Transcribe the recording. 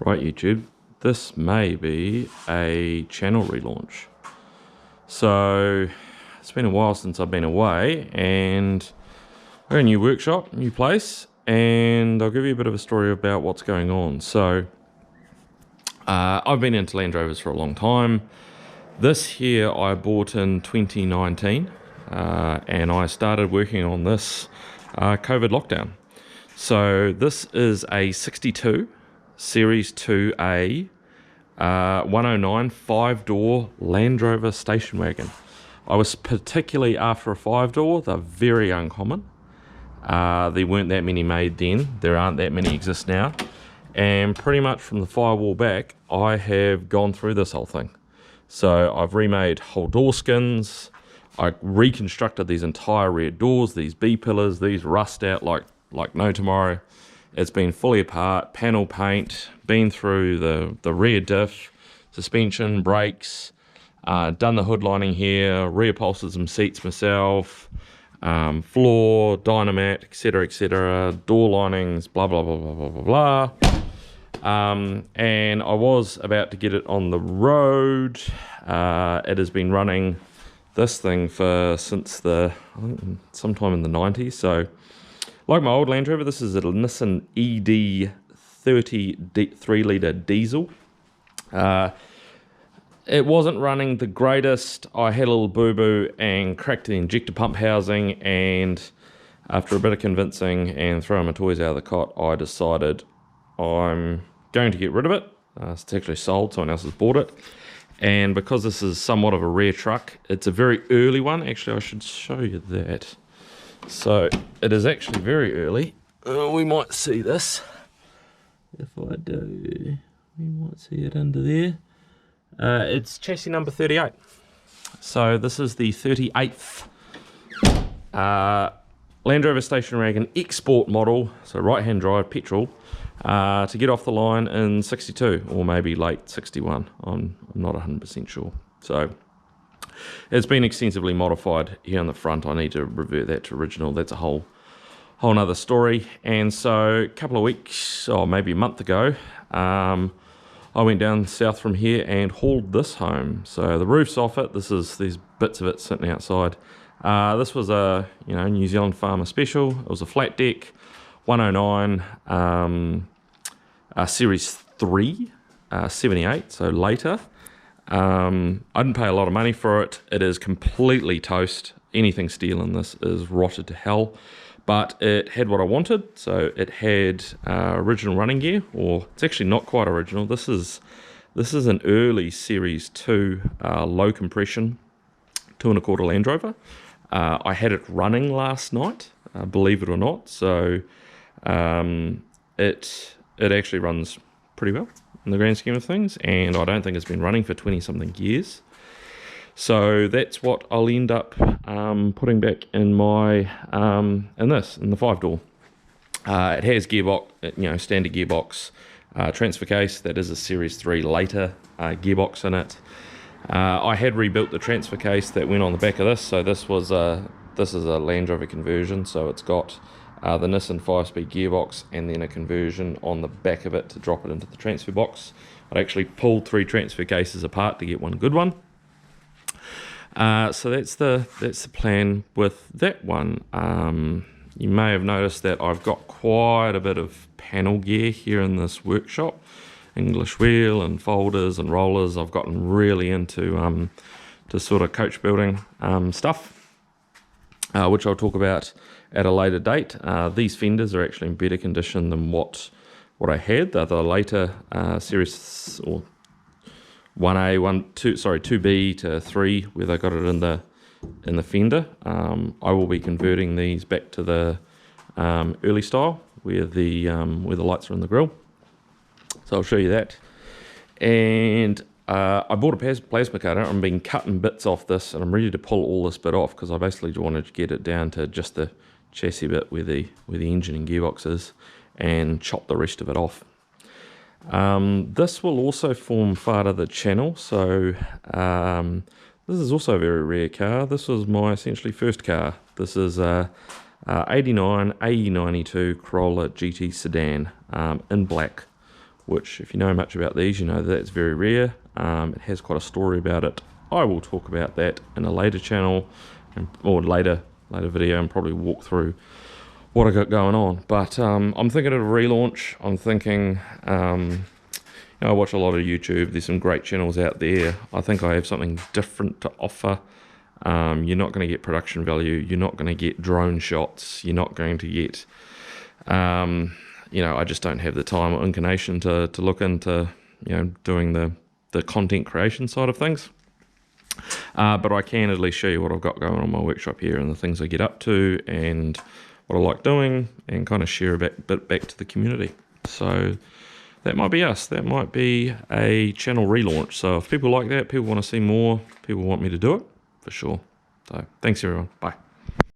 Right, YouTube, this may be a channel relaunch. So it's been a while since I've been away, and we're in a new workshop, new place, and I'll give you a bit of a story about what's going on. So I've been into Land Rovers for a long time. This here I bought in 2019, and I started working on this COVID lockdown. So this is a 62 Series 2A 109 5-door Land Rover station wagon. I was particularly after a 5-door. They're very uncommon. There weren't that many made then. There aren't that many exist now. And pretty much from the firewall back, I have gone through this whole thing. So I've remade whole door skins. I reconstructed these entire rear doors, these B-pillars, these rust out like no tomorrow. It's been fully apart, panel paint, been through the rear diff, suspension, brakes, done the hood lining here, reupholstered some seats myself, floor, dynamat, etc., door linings, blah, blah, blah, blah, blah, blah, blah. And I was about to get it on the road. It has been running this thing since sometime in the 90s, so like my old Land Rover, this is a Nissan ED30 3-litre diesel. It wasn't running the greatest. I had a little boo-boo and cracked the injector pump housing, and after a bit of convincing and throwing my toys out of the cot, I decided I'm going to get rid of it. It's actually sold, someone else has bought it. And because this is somewhat of a rare truck, it's a very early one. Actually, I should show you that. So it is actually very early. We might see this. If I do, we might see it under there. It's chassis number 38. So this is the 38th Land Rover station wagon export model, so right-hand drive petrol, to get off the line in 62 or maybe late 61. I'm not 100% sure. So it's been extensively modified here on the front. I need to revert that to original. That's a whole nother story. And so a couple of weeks, or maybe a month ago, I went down south from here and hauled this home. So the roof's off it. This is these bits of it sitting outside. This was a New Zealand Farmer Special. It was a flat deck, 109, Series 3, 78, so later. I didn't pay a lot of money for it. It is completely toast. Anything steel in this is rotted to hell. But it had what I wanted. So it had original running gear, or it's actually not quite original. This is an early Series 2 low compression 2.25 Land Rover. I had it running last night, believe it or not. So it actually runs pretty well in the grand scheme of things, and I don't think it's been running for 20-something years. So that's what I'll end up putting back in my in the 5-door. It has gearbox, standard gearbox, transfer case. That is a Series 3 later gearbox in it. I had rebuilt the transfer case that went on the back of this. So this is a Land Rover conversion. So it's got the Nissan 5-speed gearbox and then a conversion on the back of it to drop it into the transfer box. I actually pulled 3 transfer cases apart to get one good one. So that's the plan with that one. You may have noticed that I've got quite a bit of panel gear here in this workshop. English wheel and folders and rollers. I've gotten really into to sort of coach building stuff, which I'll talk about at a later date. These fenders are actually in better condition than what I had. They're the later Series or 2B to 3, where they got it in the fender. I will be converting these back to the early style, where the lights are in the grille. So I'll show you that. And I bought a plasma cutter. I've been cutting bits off this, and I'm ready to pull all this bit off, because I basically wanted to get it down to just the chassis bit where the engine and gearbox is, and chop the rest of it off. This will also form part of the channel. So this is also a very rare car. This was my essentially first car. This is a 89 AE92 Corolla GT sedan in black which if you know much about these, you know that's very rare. It has quite a story about it. I will talk about that in a later channel or later video, and probably walk through what I got going on. But I'm thinking of a relaunch. I'm thinking, I watch a lot of YouTube. There's some great channels out there. I think I have something different to offer. You're not going to get production value. You're not going to get drone shots. You're not going to get, I just don't have the time or inclination to look into, doing the content creation side of things. But I can at least show you what I've got going on in my workshop here and the things I get up to and what I like doing, and kind of share a bit back to the community. So that might be us. That might be a channel relaunch. So if people like that, people want to see more, people want me to do it, for sure. So thanks everyone. Bye.